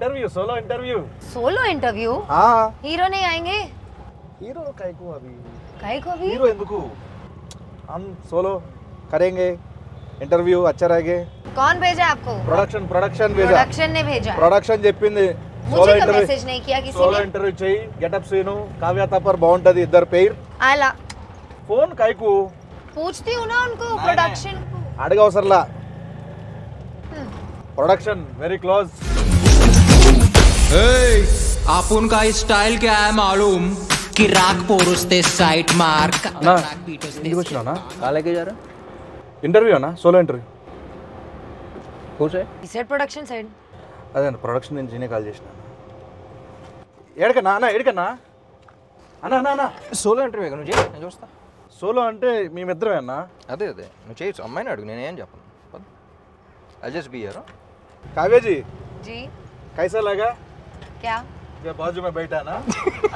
Interview solo interview हाँ hero नहीं आएंगे हीरो काहे को अभी हीरो ఎందుకు हम सोलो करेंगे इंटरव्यू अच्छा रहेगा कौन भेजा आपको प्रोडक्शन भेजा प्रोडक्शन ने भेजा ప్రొడక్షన్ చెప్పింది मुझे का मैसेज नहीं किया किसी సోలో ने ఇంటర్వ్యూ చేయి గెటప్ సీను కావ్య తపర్ బాగుంటది ఇద్దరు పేర్ आला ఫోన్ కాయకు पूछती हूँ ना उनको प्रोडक्शन అడగవసరలా प्रोडक्शन वेरी क्लोज आपण का स्टाइल क्या है मालूम कि राग पोरुस्ते साइट मार्क ना ఇంటికి వచ్చినానా कहाँ लेके जा रहा ఇంటర్వ్యూ అన్నా సోలో ఇంటర్వ్యూ खुश है सेट प्रोडक्शन साइड అదే ప్రొడక్షన్ నుంచి నేనే కాల్ చేసిన ఏడకన్నా అన్న ఏడకన్నా అన్న అన్న అన్న సోలో ఇంటర్వ్యూ నువ్వు చేయి నేను చూస్తా సోలో అంటే మేమిద్దరమే అన్న అదే నువ్వు చేయొచ్చు అమ్మాయిని అడుగు నేనేం చెప్పను I just be here Kavya ji जी कैसा लगा क्या जब बाजू में बैठा ना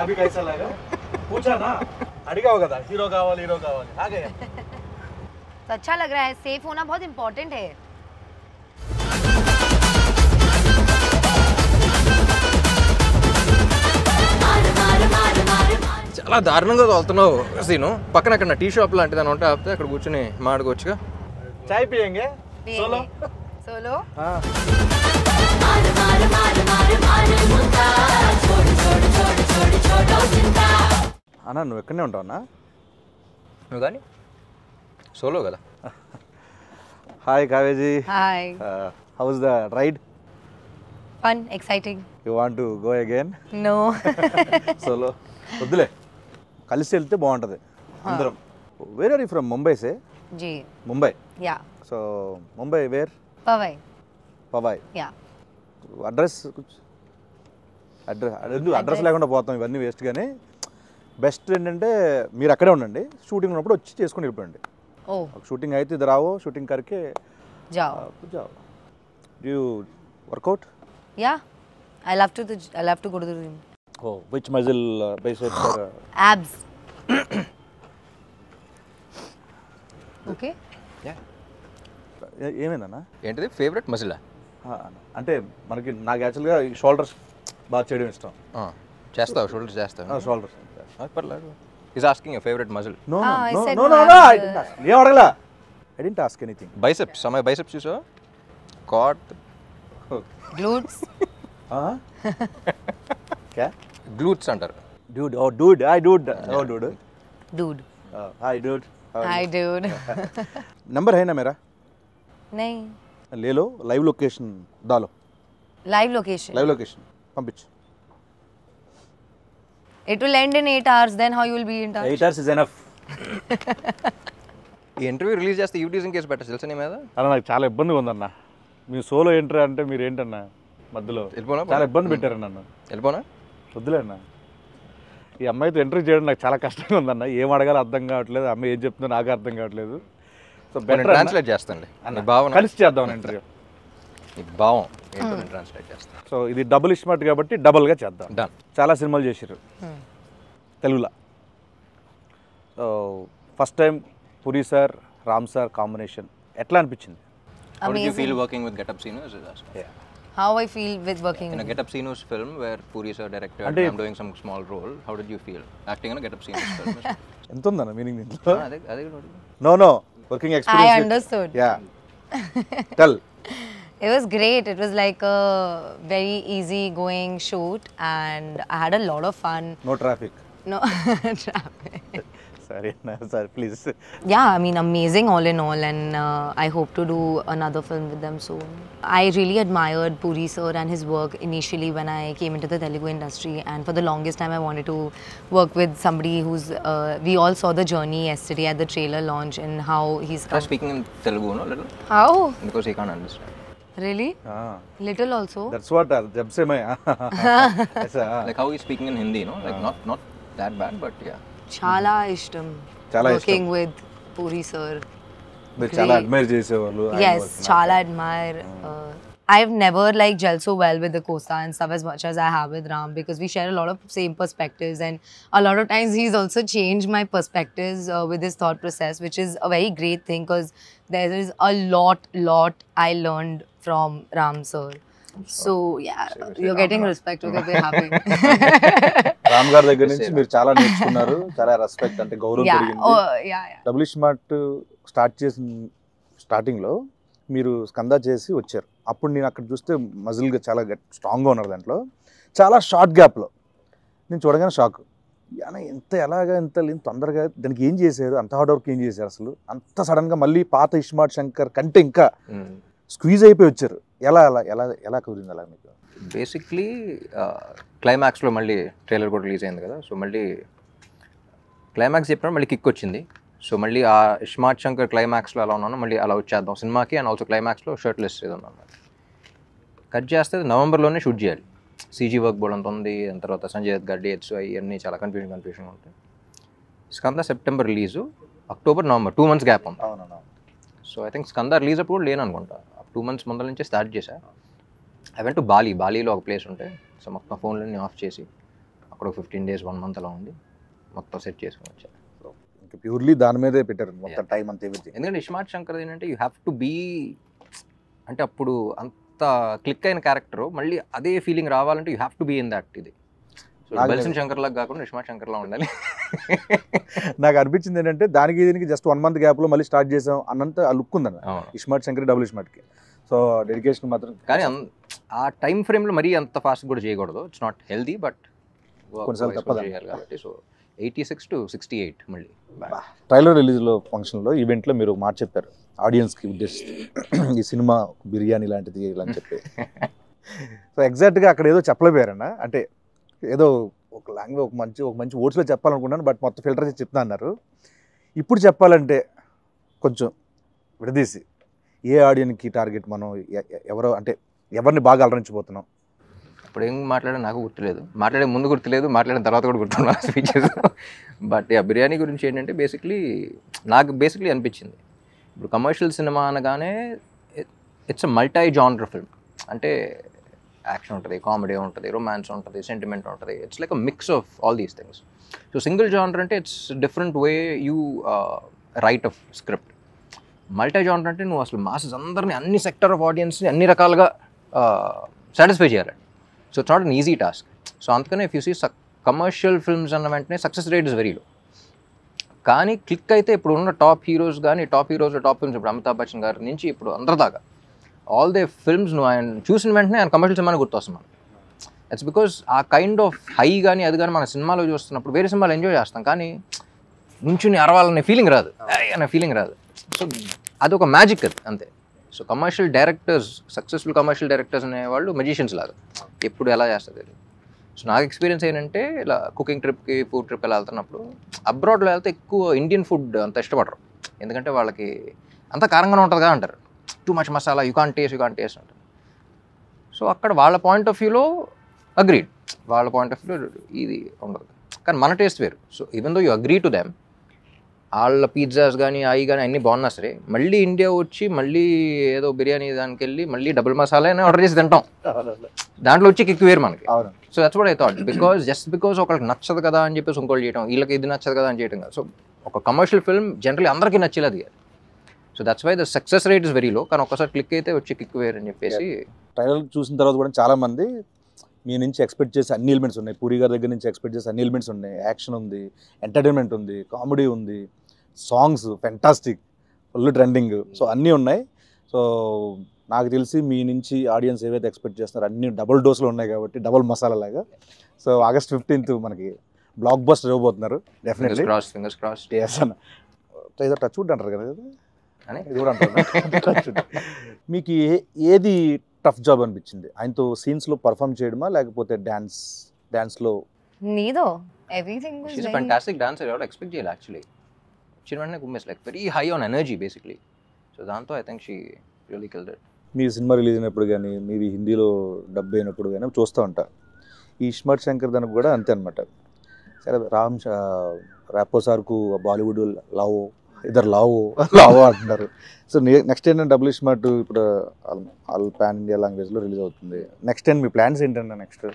अभी कैसा लगा पूछा ना అడిగావు కదా హీరో కావాలి आ गया तो अच्छा लग रहा है सेफ होना बहुत इम्पोर्टेंट है చాలా దారుణంగా తోలుతున్నావు సీను పక్కన అక్కడ టీ షాప్ లాంటిది అని ఉంటే ఆపితే అక్కడ కూర్చొని మాట్లాడుకోవచ్చుగా चाय पियेंगे सोलो सोलो हाँ అన్న నువ్వు ఎక్కడనే ఉంటావు అన్న నువ్వు కానీ సోలో కదా హాయ్ కావేజీ hi how's the ride fun exciting you want to go again no solo వద్దులే కలిసి వెళ్తే బాగుంటుంది అందరం where are you from Mumbai సే जी ముంబై या సో ముంబై వేర్ पवई పవాయ్ या అడ్రస్ అడ్రస్ లేకుండా పోతాం ఇవన్నీ వేస్ట్ కానీ బెస్ట్ ఏంటంటే మీరు అక్కడే ఉండండి షూటింగ్ ఉన్నప్పుడు వచ్చి చేసుకుని వెళ్ళిపోండి ओ షూటింగ్ అయితే ఇద్దరు రావో షూటింగ్ కరికే जाओ जाओ डू you workout या I love to go to the gym oh which muscle biceps or abs okay ఏమైందన్నా ఏంటిది ఫేవరెట్ మజిలా అంటే మనకి నాకు యాక్చువల్గా షోల్డర్స్ బాగా చేయడం ఇష్టం చేస్తావు షోల్డర్స్ చేస్తావు షోల్డర్స్ పర్లేదు is asking your favourite muscle no I no said no no, no I'm, ఏం అడగలా I didn't ask anything biceps అమ్మాయి బైసెప్స్ చూసావా కాట్ glutes क्या గ్లూట్స్ అంటారు dude oh dude hi dude oh dude dude hi dude hi dude number है ना मेरा नहीं ले लो लाइव लोकेशन डालो live location लाइव लोकेशन पंपिच it will end in 8 hours then how you will be in touch 8 hours is enough ఈ interview release చేస్తే యూటీజింగ్ కేసు పెట్టచ్చు తెలుసా నీ మీద అలా నాకు చాలా ఇబ్బందిగా ఉందన్న మీ సోలో ఎంట్రీ అంటే మీరు ఏంటన్నా మధ్యలో వెళ్ళిపోనా చాలా ఇబ్బంది పెట్టారు నన్ను వెళ్ళిపోనా వద్దులే అన్న ఈ అమ్మాయితో ఎంట్రీ చేయడం నాకు చాలా కష్టంగా ఉందన్న ఏం అడగాలో అర్థం కావట్లేదు అమ్మాయి ఏం చెప్తుందో నాకు అర్థం కావట్లేదు సో నేను ట్రాన్స్లేట్ చేస్తాను నీ భావన కలిసి చేద్దాం ఇంటర్వ్యూ నీ భావం ఏంటో నేను ట్రాన్స్లేట్ చేస్తాను సో ఇది డబుల్ ఇస్మార్ట్ కాబట్టి డబుల్గా చేద్దాం డన్ చాలా సినిమాలు చేశారు తెలుగులో ఫస్ట్ టైం పురి సార్ రామ్ సార్ కాంబినేషన్ ఎట్లా అనిపించింది How did you amazing feel working with Get Up Sinus? how I feel with working In a Get Up Sinus film where Puri sir directed, Ante- I'm doing some small role. How did you feel acting in a Get Up Sinus film? ఎంత ఉందన్న meaning దీంట్లో అదే no no working I experience understood yeah tell it was great it was like a very easy going shoot and I had a lot of fun no traffic no traffic సరే అన్న sir please yeah I mean amazing all in all and I hope to do another film with them soon I really admired Puri sir and his work initially when I came into the Telugu industry and for the longest time I wanted to work with somebody who's we all saw the journey yesterday at the trailer launch and how he's Try speaking in Telugu, no, little, how because he can't understand. really little also that's what జబ్ సే మై Like how he's speaking in Hindi, no, like not that bad, but yeah. chala ishtam Chala working with Puri sir మీరు చాలా admire చేసేవాళ్ళు yes chala admire I've never like gelled so well with the Costa and stuff as much as I have with Ram because we share a lot of same perspectives and a lot of times he's also changed my perspectives with his thought process which is a very great thing because there is a lot I learned from Ram sir So yeah, you're getting respect. Okay, we're happy. Ram గారి దగ్గర నుంచి మీరు చాలా నేర్చుకున్నారు, చాలా respect అంటే గౌరవం Yeah. పెరిగింది. Oh yeah, yeah. Double smart స్టార్టింగ్లో మీరు స్కందా చేసి వచ్చారు. అప్పుడు నేను అక్కడ చూస్తే మజిల్గా చాలా స్ట్రాంగ్గా ఉన్నారు. దాంట్లో చాలా షార్ట్ గ్యాప్లో నేను చూడగానే షాక్. ఎంత తొందరగా దానికి ఏం చేశారు, అంత హార్డ్ వర్క్ ఏం చేశారు అసలు, అంత సడన్గా మళ్ళీ పాత ఇస్మార్ట్ శంకర్ కంటే ఇంకా స్క్వీజ్ అయిపోయి వచ్చారు. ఎలా ఎలా ఎలా ఎలా కుదిరింది అలా మీకు? బేసిక్లీ క్లైమాక్స్లో మళ్ళీ ట్రైలర్ కూడా రిలీజ్ అయింది కదా, సో మళ్ళీ క్లైమాక్స్ చెప్పినప్పుడు మళ్ళీ కిక్ వచ్చింది. సో మళ్ళీ ఆ ఇస్మార్ట్ శంకర్ క్లైమాక్స్లో ఎలా ఉన్నానో మళ్ళీ అలా వచ్చేద్దాం సినిమాకి. అండ్ ఆల్సో క్లైమాక్స్లో షర్ట్లెస్ ఏదో అన్నమాట. కట్ చేస్తే నవంబర్లోనే షూట్ చేయాలి. సీజీ వర్క్ బోర్డ్ అంత ఉంది, దాని తర్వాత సంజయ్ దత్ గారి డేట్స్ అవన్నీ చాలా కన్ఫ్యూజన్ ఉంటాయి. Skanda September release, October November 2 months gap ఉంది. So I think Skanda release అప్పుడు లేను అనుకుంటా. 2 months ముందర నుంచే స్టార్ట్ చేశా. ఐ వెంట్ టు బాలీలో ఒక ప్లేస్ ఉంటే, సో మొత్తం ఫోన్లన్నీ ఆఫ్ చేసి అక్కడ 15 days 1 month అలా ఉండి మొత్తం సెట్ చేసుకుని వచ్చా. ఇంకా ప్యూర్లీ దాని మీదే పెట్టారు మొత్తం టైం అంతా. ఎందుకంటే ఇస్మార్ట్ శంకర్ ఏంటంటే యూ హ్యావ్ టు బీ, అంటే అప్పుడు అంత క్లిక్ అయిన క్యారెక్టర్ మళ్ళీ అదే ఫీలింగ్ రావాలంటే you have to be in that. ఇది బెల్సన్ శంకర్ లాగా కాకుండా ఇస్మార్ట్ శంకర్ లా ఉండాలి. నాకు అనిపించింది ఏంటంటే దీనికి జస్ట్ 1 month గ్యాప్లో మళ్ళీ స్టార్ట్ చేసాం అన్నంత ఆ లుక్ ఉందన్న ఇస్మార్ట్ శంకర్ డబుల్ ఇస్మార్ట్కి. సో డెడికేషన్ మాత్రం, కానీ ఆ టైం ఫ్రేమ్లో మరీ అంత ఫాస్ట్ కూడా చేయకూడదు. ఇట్స్ నాట్ హెల్దీ, బట్ కొన్నిసార్లు తప్పదు చేయాలి కాబట్టి. సో 86 to 68 మళ్ళీ ట్రైలర్ రిలీజ్లో ఫంక్షన్లో ఈవెంట్లో మీరు ఒక మాట చెప్పారు ఆడియన్స్కి ఉద్దేశిస్తూ, ఈ సినిమా బిర్యానీ లాంటిది ఇలా అని చెప్పి. సో ఎగ్జాక్ట్గా అక్కడ ఏదో చెప్పలేపోయారన్న, అంటే ఏదో ఒక లాంగ్వేజ్ ఒక మంచి వర్డ్స్లో చెప్పాలనుకున్నాను, బట్ మొత్తం ఫిల్టర్ చేసి చెప్తా అన్నారు. ఇప్పుడు చెప్పాలంటే కొంచెం విడదీసి ఏ ఆడియన్కి టార్గెట్, మనం ఎవరో అంటే ఎవరిని బాగా అలరించిపోతున్నాం? ఇప్పుడు ఏం మాట్లాడే నాకు గుర్తులేదు, మాట్లాడే ముందు గుర్తులేదు, మాట్లాడిన తర్వాత కూడా గుర్తున్నాను స్పీచెస్. బట్ బిర్యానీ గురించి ఏంటంటే నాకు అనిపించింది, ఇప్పుడు కమర్షియల్ సినిమా అనగానే it's a multi genre film. అంటే యాక్షన్ ఉంటుంది, కామెడీ ఉంటుంది, రొమాన్స్ ఉంటుంది, సెంటిమెంట్ ఉంటుంది. It's like a mix of all these things. So single genre అంటే it's different way you write of script. Multi genre అంటే నువ్వు అసలు మాసెస్ అందరినీ, అన్ని సెక్టర్ ఆఫ్ ఆడియన్స్ని అన్ని రకాలుగా సాటిస్ఫై చేయాలి. So it's not an easy task. So అందుకనే if you see commercial films అన్న వెంటనే success rate is very low. కానీ క్లిక్ అయితే ఇప్పుడు ఉన్న టాప్ హీరోస్ టాప్ ఫిల్మ్స్, ఇప్పుడు అమితాబ్ బచ్చన్ గారి నుంచి ఇప్పుడు అందరి దాకా ఆల్ దే ఫిల్మ్స్ నువ్వు ఆయన చూసిన వెంటనే ఆయన కమర్షియల్ సినిమాని గుర్తొస్తాం. ఇట్స్ బికాస్ ఆ కైండ్ ఆఫ్ హై కానీ అది కానీ మన సినిమాలో చూస్తున్నప్పుడు వేరే సినిమాలు ఎంజాయ్ చేస్తాం, కానీ నుంచుని అరవాలనే ఫీలింగ్ రాదు, అనే ఫీలింగ్ రాదు. సో అదొక మ్యాజిక్ అది అంతే. So commercial directors, successful commercial directors అనేవాళ్ళు మెజిషియన్స్ లాగా, ఎప్పుడు ఎలా చేస్తుంది. సో నాకు ఎక్స్పీరియన్స్ ఏంటంటే ఇలా కుకింగ్ ట్రిప్కి, ఫుడ్ ట్రిప్ ఎలా వెళ్తున్నప్పుడు, అబ్రాడ్లో వెళ్తే ఎక్కువ ఇండియన్ ఫుడ్ అంత ఇష్టపడరు, ఎందుకంటే వాళ్ళకి అంత కారంగానే ఉంటుందిగా అంటారు, too much masala, you can't taste అంటారు. సో అక్కడ వాళ్ళ పాయింట్ ఆఫ్ వ్యూలో అగ్రీడ్, వాళ్ళ పాయింట్ ఆఫ్ వ్యూలో ఇది ఉండదు, కానీ మన టేస్ట్ వేరు. So even though you agree to them, వాళ్ళ పిజ్జాస్ కానీ అవి కానీ అన్నీ బాగున్నా సరే, మళ్ళీ ఇండియా వచ్చి మళ్ళీ ఏదో బిర్యానీ దానికి వెళ్ళి మళ్ళీ డబుల్ మసాలా అని ఆర్డర్ చేసి తింటాం, దాంట్లో వచ్చి కిక్ వేరు మనకి. So that's what I thought, because ఒకరికి నచ్చదు కదా అని చెప్పేసి ఇంకోటి చేయడం, వీళ్ళకి ఇది నచ్చదు కదా అని చేయడం కాదు. సో ఒక కమర్షియల్ ఫిల్మ్ జనరల్లీ అందరికీ నచ్చేది అది. So that's why the success rate is very low, కానీ ఒకసారి క్లిక్ అయితే వచ్చి కిక్ వేరు అని చెప్పేసి. ట్రైలర్ చూసిన తర్వాత కూడా చాలామంది మీ నుంచి ఎక్స్పెక్ట్ చేసే అన్ని ఎలిమెంట్స్ ఉన్నాయి, పూరి గారి దగ్గర నుంచి ఎక్స్పెక్ట్ చేసే అన్ని ఎలిమెంట్స్ ఉన్నాయి, యాక్షన్ ఉంది, ఎంటర్టైన్మెంట్ ఉంది, కామెడీ ఉంది, songs fantastic, full trending, so అన్నీ ఉన్నాయి. సో నాకు తెలిసి మీ నుంచి ఆడియన్స్ ఏవైతే ఎక్స్పెక్ట్ చేస్తున్నారో అన్ని డబుల్ డోస్లో ఉన్నాయి కాబట్టి, డబుల్ మసాలా లాగా. సో August 15th మనకి బ్లాక్ బస్టర్ ఇవ్వబోతున్నారు డెఫినెట్లీ. Fingers crossed. ఎస్ అన్న, ఏదో టచ్ వుడ్ అంటారు కదా అని ఇది కూడా అంటారు. మీకు ఏది టఫ్ జాబ్ అనిపించింది? ఆయనతో సీన్స్లో పర్ఫామ్ చేయడమా, లేకపోతే డాన్స్లో? Neither. Everything was She's a very... fantastic dancer. I would expect jail actually. She went like very high on energy basically. So దాంతో I think she really killed it. Me cinema release అయినప్పుడు కానీ, మీవి హిందీలో dub అయినప్పుడు కానీ చూస్తూ ఉంటా. ఈ ఇస్మార్ట్ శంకర్ దానికి కూడా అంతే అనమాట. సరే ర్యాపో సార్కు బాలీవుడ్ లావో ఇద్దరు లావో అంటున్నారు. సో నెక్స్ట్ ఏంటంటే డబుల్ ఇస్మార్ట్ ఇప్పుడు ఆల్ పాన్ ఇండియా లాంగ్వేజ్లో రిలీజ్ అవుతుంది. నెక్స్ట్ టైం మీ ప్లాన్స్ ఏంటంటే next?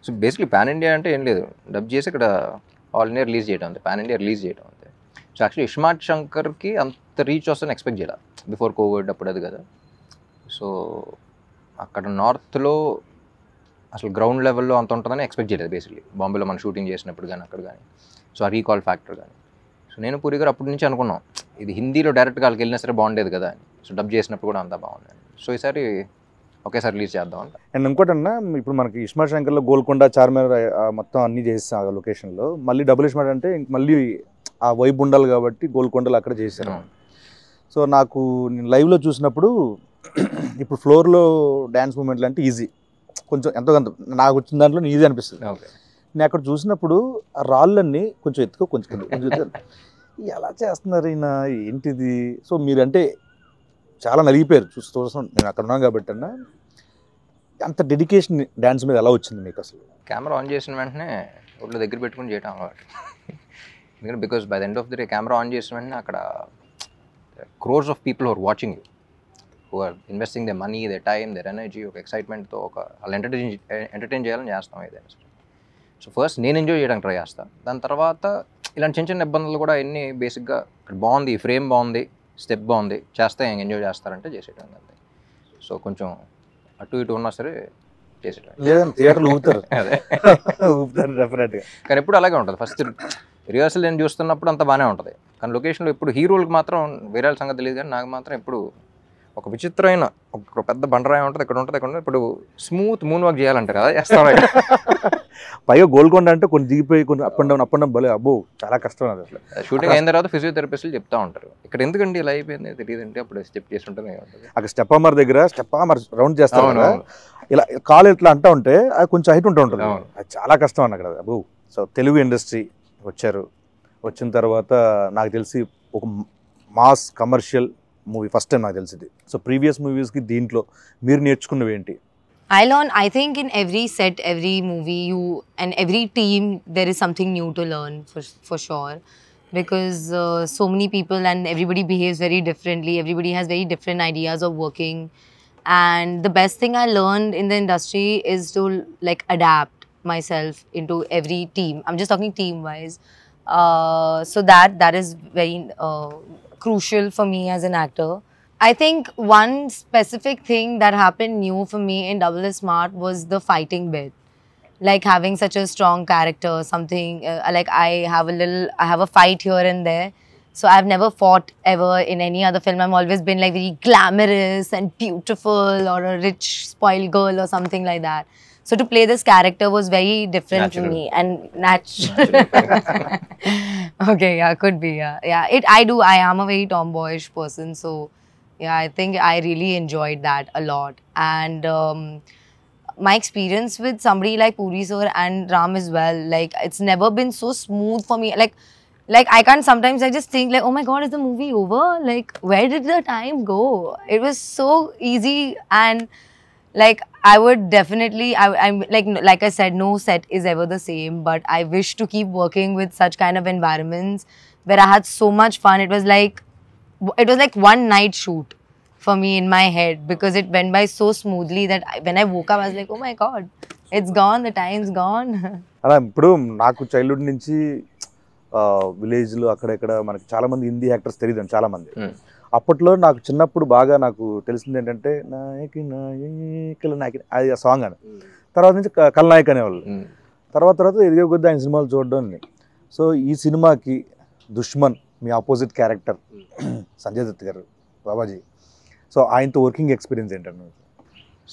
So basically pan India అంటే ఏం లేదు, డబ్ చేసి ఇక్కడ ఆల్ ఇండియా రిలీజ్ చేయడం అంతే, పాన్ ఇండియా రిలీజ్ చేయడం అంతే. సో యాక్చువల్లీ ఇస్మార్ట్ శంకర్కి అంత రీచ్ వస్తుందని ఎక్స్పెక్ట్ చేయాలి బిఫోర్ కోవిడ్ అప్పుడు, అది కదా. సో అక్కడ నార్త్లో అసలు గ్రౌండ్ లెవెల్లో అంత ఉంటుందని ఎక్స్పెక్ట్ చేయలేదు బేసిక్లీ. బాంబేలో మనం షూటింగ్ చేసినప్పుడు కానీ అక్కడ కానీ. సో ఆ రీకాల్ ఫ్యాక్టర్ కానీ. సో నేను పూరి గారు అప్పటి నుంచి అనుకున్నాం ఇది హిందీలో డైరెక్ట్గా వాళ్ళకి వెళ్ళినా సరే బాగుండేది కదా అని. సో డబ్ చేసినప్పుడు కూడా అంతా బాగుంది. సో ఈసారి ఒకేసారి రిలీజ్ చేద్దాం అంట. అండ్ ఇంకోటి అన్న, ఇప్పుడు మనకి ఇస్మార్ట్ శంకర్లో గోల్కొండ, చార్మినార్ మొత్తం అన్నీ చేస్తాం ఆ లొకేషన్లో. మళ్ళీ డబుల్ ఇస్మార్ట్ అంటే మళ్ళీ ఆ వైబ్ ఉండాలి కాబట్టి గోల్కొండలు అక్కడ చేశారు. సో నాకు నేను లైవ్లో చూసినప్పుడు ఇప్పుడు ఫ్లోర్లో డ్యాన్స్ మూమెంట్లు అంటే ఈజీ, కొంచెం ఎంతో కొంత నాకు వచ్చిన దాంట్లో ఈజీ అనిపిస్తుంది. ఓకే. నేను అక్కడ చూసినప్పుడు ఆ రాళ్ళన్నీ కొంచెం ఎత్తుకో కొంచెం ఎలా చేస్తున్నారు ఈయన, ఏంటిది? సో మీరంటే చాలా నలిగిపోయారు చూస్తాం, నేను అక్కడ ఉన్నాను కాబట్టి అన్న. అంత డెడికేషన్ డ్యాన్స్ మీద ఎలా వచ్చింది మీకు అసలు? కెమెరా ఆన్ చేసిన వెంటనే ఒళ్ళు దగ్గర పెట్టుకుని చేయటం అలవాటు. ఎందుకంటే because by the end of the day camera on చేసిన వెంటనే అక్కడ crores of people who are watching you, who are investing the money, the time, their energy, ఒక ఎక్సైట్మెంట్తో వాళ్ళు ఎంటర్టైన్ చేయాలని చేస్తాం ఏదైనా. సో ఫస్ట్ నేను ఎంజాయ్ చేయడానికి ట్రై చేస్తాను. దాని తర్వాత ఇలాంటి చిన్న చిన్న ఇబ్బందులు కూడా ఎన్ని బేసిక్గా ఇక్కడ బాగుంది, ఫ్రేమ్ బాగుంది, స్టెప్ బాగుంది, చేస్తే ఎంజాయ్ చేస్తారంటే చేసేయడం అంతే. సో కొంచెం అటు ఇటు ఉన్నా సరే చేసేయడం. లేదంటే థియేటర్లు ఊపుతారు. అదే ఊపుతారు డెఫినెట్గా. కానీ ఎప్పుడు అలాగే ఉంటుంది. ఫస్ట్ రిహర్సల్ నేను చూస్తున్నప్పుడు అంత బాగానే ఉంటుంది. కానీ లొకేషన్లో ఇప్పుడు హీరోలకు మాత్రం వేరే సంగతి తెలియదు, కానీ నాకు మాత్రం ఎప్పుడు ఒక విచిత్రమైన ఒక పెద్ద బండరాయి ఉంటుంది, ఇక్కడ ఉంటుంది, ఇక్కడ ఉంటుంది. ఇప్పుడు స్మూత్ మూన్ వాక్ చేయాలంటారు కదా, చేస్తాం. పైగా గోల్కొండ అంటే కొన్ని దిగిపోయి కొన్ని అప్ అండ్ డౌన్ భలే అబ్బో చాలా కష్టం అది అసలు. షూటింగ్ అయిన తర్వాత ఫిజియోథెరపిస్టులు చెప్తా ఉంటారు ఇక్కడ ఎందుకండి ఇలా అయిపోయింది తెలియదంటే అప్పుడు స్టెప్ చేస్తుంటే అక్కడ స్టెప్ అమర్ దగ్గర స్టెప్ అమర్ రౌండ్ చేస్తాం కదా, ఇలా కాలు ఇట్లా అంటా ఉంటే అది కొంచెం హైట్ ఉంటూ ఉంటుంది, అది చాలా కష్టం అన్న అక్కడ అబ్బో. సో తెలుగు ఇండస్ట్రీ వచ్చారు, వచ్చిన తర్వాత నాకు తెలిసి ఒక mass commercial movie first time నాకు తెలిసింది. సో ప్రీవియస్ మూవీస్కి దీంట్లో మీరు నేర్చుకున్నవి ఏంటి? I learn, I think in every set, every movie, and every team, there is something new to learn for sure. Because so many people and everybody behaves very differently. Everybody has very different ideas of working. And the best thing I learned in the industry is to like adapt myself into every team. I'm just talking team-wise. So that is very crucial for me as an actor. I think one specific thing that happened new for me in Double is Smart was the fighting bit. Like having such a strong character, something like I have a fight here and there. So I've never fought ever in any other film. I've always been like very glamorous and beautiful or a rich spoiled girl or something like that. So to play this character was very different to me and natural. Okay, yeah, could be, yeah. I am a very tomboyish person, so yeah, I think I really enjoyed that a lot. And my experience with somebody like Puri sir and Ram as well, like it's never been so smooth for me. Like I can't, sometimes I just think like, oh my god, is the movie over? Like where did the time go? It was so easy, and like I would definitely, I'm like I said, no set is ever the same, but I wish to keep working with such kind of environments where I had so much fun. It was like one night shoot for me in my head, because it went by so smoothly that when I woke up I was like, oh my god, it's gone, the time's gone. అలా ఇప్పుడు నాకు childhood నుంచి విలేజ్లో అక్కడెక్కడ మనకి చాలా మంది Hindi actors తెలియదు చాలా మంది. అప్పట్లో నాకు చిన్నప్పుడు బాగా నాకు తెలిసింది ఏంటంటే నాయకి నాయకుల నాయకి అది ఆ సాంగ్ అని, తర్వాత నుంచి కల్నాయక్ అనేవాళ్ళు. తర్వాత ఎదిగే కొద్ది ఆయన సినిమాలు చూడడం. సో ఈ సినిమాకి దుష్మన్ మీ ఆపోజిట్ క్యారెక్టర్ సంజయ్ దత్ గారు, బాబాజీ, సో ఆయనతో వర్కింగ్ ఎక్స్పీరియన్స్ ఏంటంటే?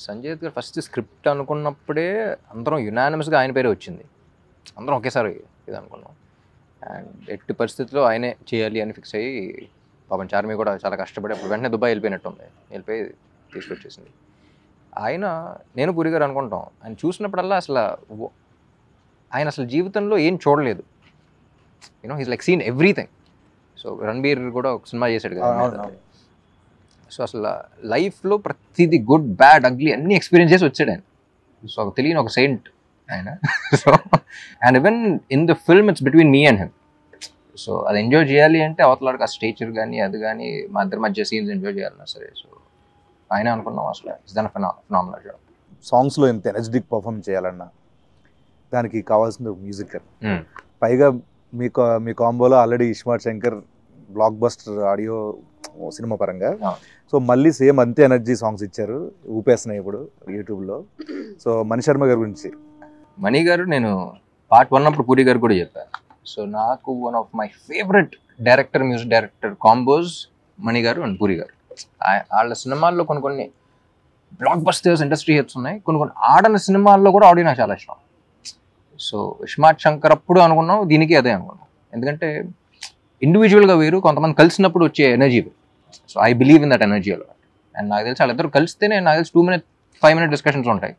సంజయ్ దత్ గారు ఫస్ట్ స్క్రిప్ట్ అనుకున్నప్పుడే అందరం యునానిమస్గా ఆయన పేరే వచ్చింది. అందరం ఒకేసారి ఇది అనుకున్నాం. అండ్ ఎట్టి పరిస్థితుల్లో ఆయనే చేయాలి అని ఫిక్స్ అయ్యి పాపం చార్మి కూడా చాలా కష్టపడి అప్పుడు వెంటనే దుబాయ్ వెళ్ళిపోయినట్టుంది, వెళ్ళిపోయి తీసుకొచ్చేసింది. నేను పూరి గారు అనుకుంటాం, ఆయన చూసినప్పుడల్లా ఆయన అసలు జీవితంలో ఏం చూడలేదు. You know he's like seen everything. So Ranbir కూడా ఒక సినిమా చేశాడు కదా. సో అసలు లైఫ్లో ప్రతిదీ గుడ్ బ్యాడ్ అగ్లీ అన్ని ఎక్స్పీరియన్స్ చేసి వచ్చాడు ఆయన. సో తెలియని ఒక సెయింట్ ఆయన. So and even in the film it's between me and him. So అది ఎంజాయ్ చేయాలి అంటే అవతలాడికి ఆ స్టేచర్ కానీ అది కానీ మా ఇద్దరి మధ్య సీన్స్ ఎంజాయ్ చేయాలన్నా సరే. సో ఆయన అనుకున్నాం అసలు ఇట్స్ దన్ ఫినామినల్ జాబ్. సాంగ్స్లో ఎంత ఎనర్జెటిక్ పర్ఫార్మ్ చేయాలన్నా దానికి కావాల్సిన మ్యూజిక్. పైగా మీ కాంబోలో already ismart Shankar blockbuster audio cinema పరంగా. ఆ. సో మళ్ళీ సేమ్ అంతే ఎనర్జీ సాంగ్స్ ఇచ్చారు, ఊపేస్తున్నాయి ఇప్పుడు యూట్యూబ్లో. సో మణి శర్మ గారి గురించి. మణి గారు నేను పార్ట్ 1 అప్పుడు పూరి గారు కూడా చెప్పాను. సో నాకు one of my favourite director, music director combos Mani garu and puri గారు. వాళ్ళ సినిమాల్లో కొన్ని బ్లాక్ బస్టర్స్, ఇండస్ట్రీ హిట్స్ ఉన్నాయి. కొన్ని ఆడని సినిమాల్లో కూడా ఆడియో నాకు చాలా ఇష్టం. సో ఇస్మార్ట్ శంకర్ అప్పుడు అనుకున్నాం, దీనికి అదే అనుకున్నాం. ఎందుకంటే ఇండివిజువల్గా వేరు, కొంతమంది కలిసినప్పుడు వచ్చే ఎనర్జీ వేరు. So I believe in that energy అలా. అండ్ నాకు తెలిసి వాళ్ళిద్దరు కలిస్తేనే నాకు తెలిసి 2-5 minute డిస్కషన్స్ ఉంటాయి.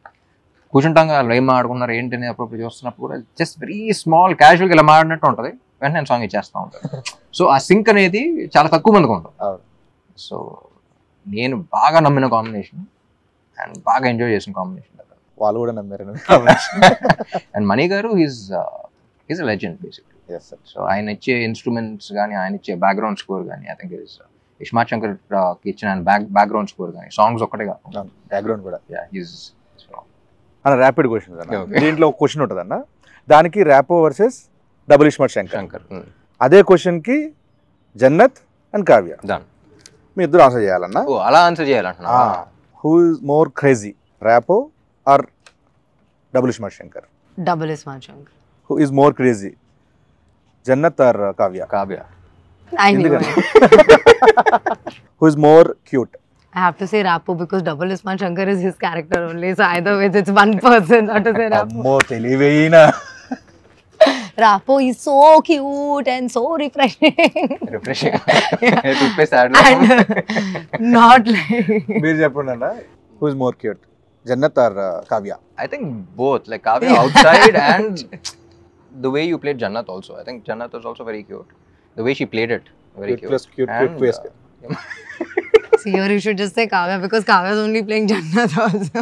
కూర్చుంటాం కదా, వాళ్ళు ఏం ఆడుకున్నారు ఏంటి అని అప్పుడప్పుడు చూస్తున్నప్పుడు కూడా జస్ట్ వెరీ స్మాల్ క్యాజువల్గా ఇలా మాడినట్టు ఉంటుంది. వెంటనే నేను సాంగ్ ఇచ్చేస్తూ ఉంటాను. సో ఆ సింక్ అనేది చాలా తక్కువ మందికి ఉంటుంది. సో నేను బాగా నమ్మిన కాంబినేషన్ అండ్ బాగా ఎంజాయ్ చేసిన కాంబినేషన్. వాళ్ళు కూడా నమ్మారు. అండ్ మణి గారు is a legend basically. So ఆయన ఇచ్చే ఇన్స్ట్రుమెంట్స్ కానీ, ఆయన ఇచ్చే బ్యాక్గ్రౌండ్ స్కోర్ కానీ, I think is iSmart Shankar ఇచ్చిన బ్యాక్గ్రౌండ్ స్కోర్ కానీ, సాంగ్స్ ఒక్కటే కాదు, బ్యాక్గ్రౌండ్ కూడా. అన్న ర్యాపిడ్ క్వశ్చన్ దీంట్లో ఒక క్వశ్చన్ ఉంటుంది అన్న, దానికి ర్యాపో వర్సెస్ డబుల్ ఇస్మార్ట్ శంకర్. అదే క్వశ్చన్కి జన్నత్ అండ్ కావ్య, మీ ఇద్దరు ఆన్సర్ చేయాలన్నా. అలా ఆన్సర్ చేయాలంటున్నా. Who is more crazy, Rapo or double iSmart Shankar? Double Ismaart Shankar. Who is more crazy, Jannat or Kavya? Kavya. I knew it. Who is more cute? I have to say Rapo because Double Ismaart Shankar is his character only. So either way, it's one person. Not to say Rapo. Ammo తెలివేనా. Rapo is so cute and so refreshing. Refreshing. And not like. మీరు చెప్పండి అన్న, who is more cute, Jannat or Kavya? I think both. Like Kavya outside and the way you played Jannat also. I think Jannat was also very cute. The way she played it, very Cute plus cute, and, cute plus cute. See, here you should just say Kavya because Kavya is only playing Jannat also.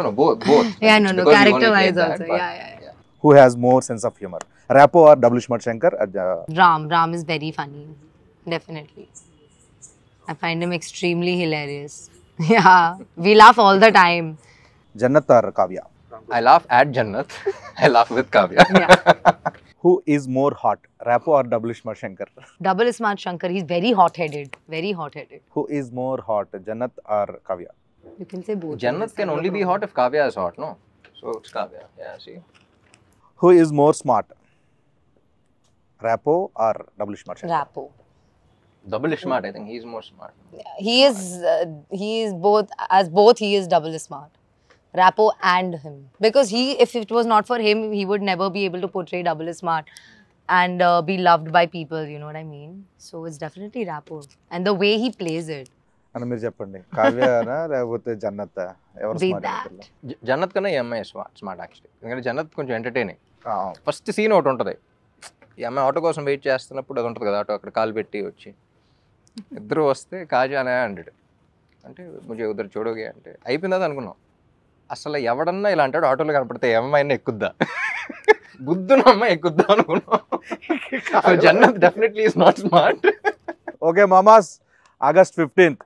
No, both. Yeah, no, Because you only character-wise played that, also. but Yeah. Who has more sense of humor, Rapo or Double Ismaart Shankar? Ram is very funny. Definitely. I find him extremely hilarious. Yeah, we laugh all the time. Jannat or Kavya? I laugh at Jannat. I laugh with Kavya. Yeah. Who is more hot, Rapo or Double Ismaart Shankar? Double Ismaart Shankar, he's very hot-headed. Very hot-headed. Who is more hot, Jannat or Kavya? You can say both. Jannat can only be hot if Kavya is hot, no? So it's Kavya. Yeah, see. Who is more smart, Rapo or Double Ismaart Shankar? Rapo. Double smart. I think he's more smart. He is both. As both, he is double smart. Rapo and him, because if it was not for him, he would never be able to portray double smart and be loved by people. You know what I mean? So it's definitely Rapo, and the way he plays it. అని మీరు చెప్పండి, కావ్యనా లేకపోతే జన్నత్, ఎవరు Be smart that. అనుకుంటున్నారు? జన్నత్ కన్నా ఈ అమ్మాయి smart actually. ఎందుకంటే జన్నత్ కొంచెం ఎంటర్టైనింగ్. ఫస్ట్ సీన్ ఒకటి ఉంటుంది, ఈ అమ్మాయి ఆటో కోసం వెయిట్ చేస్తున్నప్పుడు అది ఉంటుంది కదా, ఆటో అక్కడ కాలు పెట్టి వచ్చి ఇద్దరు వస్తే కాజానే అంటాడు, అంటే ముझे ఉదర్ చూడోగే అంటే అయిపోయిందా అనుకున్నాం. అసలు ఎవడన్నా ఇలా అంటాడు ఆటోలో కనపడితే ఏమైనా ఎక్కుద్దా, బుద్ధున అమ్మాయి ఎక్కుద్దా అనుకున్నాం. Jannat definitely is not smart. Okay మామాస్, ఆగస్ట్ 15th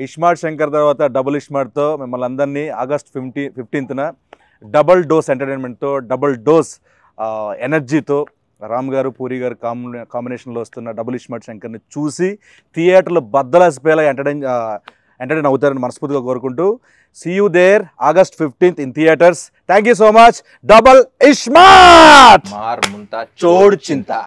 ఇస్మార్ట్ శంకర్ తర్వాత డబుల్ ఇస్మార్ట్తో మిమ్మల్ని అందరినీ ఆగస్ట్ 15th డబుల్ డోస్ ఎంటర్టైన్మెంట్తో, డబుల్ డోస్ ఎనర్జీతో రామ్ గారు పూరి గారు కాంబినేషన్లో వస్తున్న డబుల్ ఇస్మార్ట్ శంకర్ని చూసి థియేటర్లో బద్దలాసిపోయేలా ఎంటర్టైన్ అవుతారని మనస్ఫూర్తిగా కోరుకుంటూ, see you there August 15th in theatres. Thank you so much. Double iSmart మార్ ముంతా చోడ్ చింత.